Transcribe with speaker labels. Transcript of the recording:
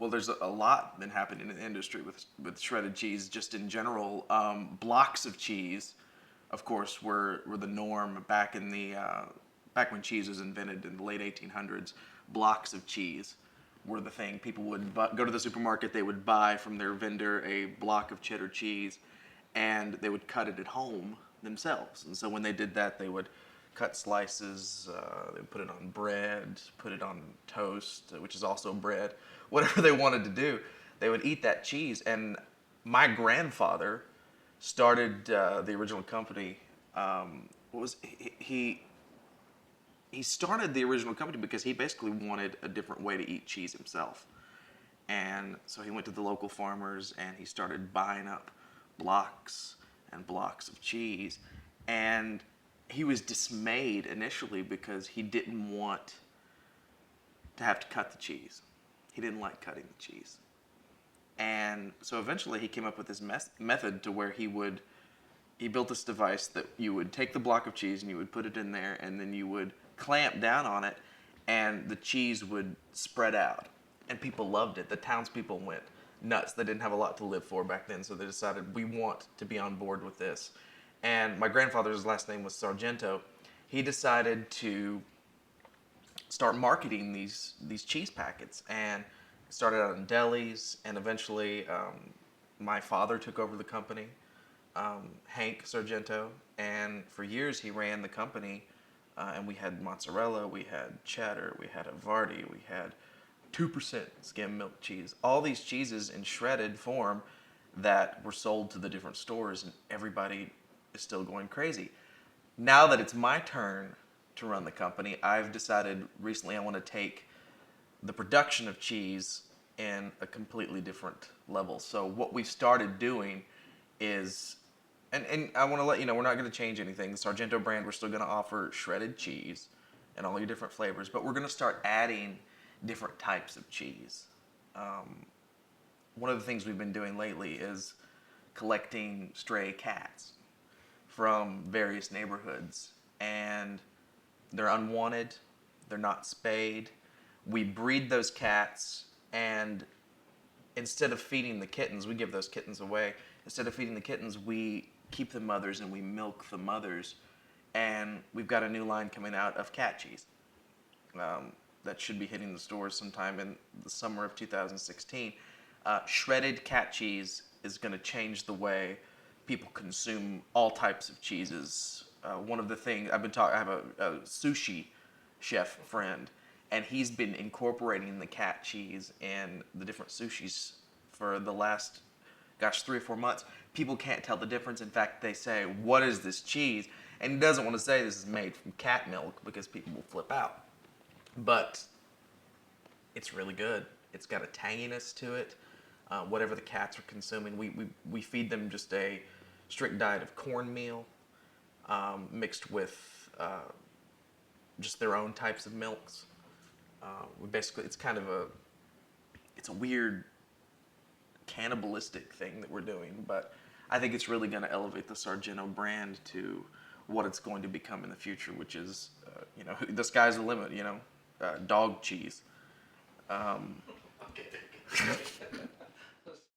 Speaker 1: Well, there's a lot been happening in the industry with shredded cheese, just in general. Blocks of cheese, of course, were the norm back in the back when cheese was invented in the late 1800s. Blocks of cheese were the thing. People would go to the supermarket, they would buy from their vendor a block of cheddar cheese, and they would cut it at home themselves. And so when they did that, they would cut slices, they would put it on bread, put it on toast, which is also bread, whatever they wanted to do. They would eat that cheese. And my grandfather started the original company. What was he started the original company because he basically wanted a different way to eat cheese himself. And so he went to the local farmers and he started buying up blocks and blocks of cheese. And he was dismayed initially because he didn't want to have to cut the cheese. He didn't like cutting the cheese. And so eventually he came up with this method to where he built this device that you would take the block of cheese and you would put it in there and then you would clamp down on it and the cheese would spread out. And people loved it. The townspeople went nuts. They didn't have a lot to live for back then, so they decided we want to be on board with this. And my grandfather's last name was Sargento. He decided to start marketing these cheese packets and started out in delis, and eventually my father took over the company, Hank Sargento, and for years he ran the company, and we had mozzarella, we had cheddar, we had Havarti, we had 2% skim milk cheese, all these cheeses in shredded form that were sold to the different stores, and everybody is still going crazy. Now that it's my turn to run the company, I've decided recently I want to take the production of cheese in a completely different level. So what we started doing is, and I want to let you know, we're not going to change anything. The Sargento brand, we're still going to offer shredded cheese and all your different flavors, but we're going to start adding different types of cheese. One of the things we've been doing lately is collecting stray cats from various neighborhoods, and they're unwanted, they're not spayed. We breed those cats, and instead of feeding the kittens, we give those kittens away. Instead of feeding the kittens, we keep the mothers and we milk the mothers. And we've got a new line coming out of cat cheese that should be hitting the stores sometime in the summer of 2016. Shredded cat cheese is going to change the way people consume all types of cheeses. One of the things I've been talking, I have a sushi chef friend, and he's been incorporating the cat cheese in the different sushis for the last, 3 or 4 months. People can't tell the difference. In fact, they say, "What is this cheese?" And he doesn't want to say this is made from cat milk because people will flip out. But it's really good. It's got a tanginess to it. Whatever the cats are consuming, we feed them just a strict diet of cornmeal mixed with just their own types of milks. We basically, it's a weird cannibalistic thing that we're doing, but I think it's really going to elevate the Sargento brand to what it's going to become in the future, which is, the sky's the limit, dog cheese.
Speaker 2: Okay.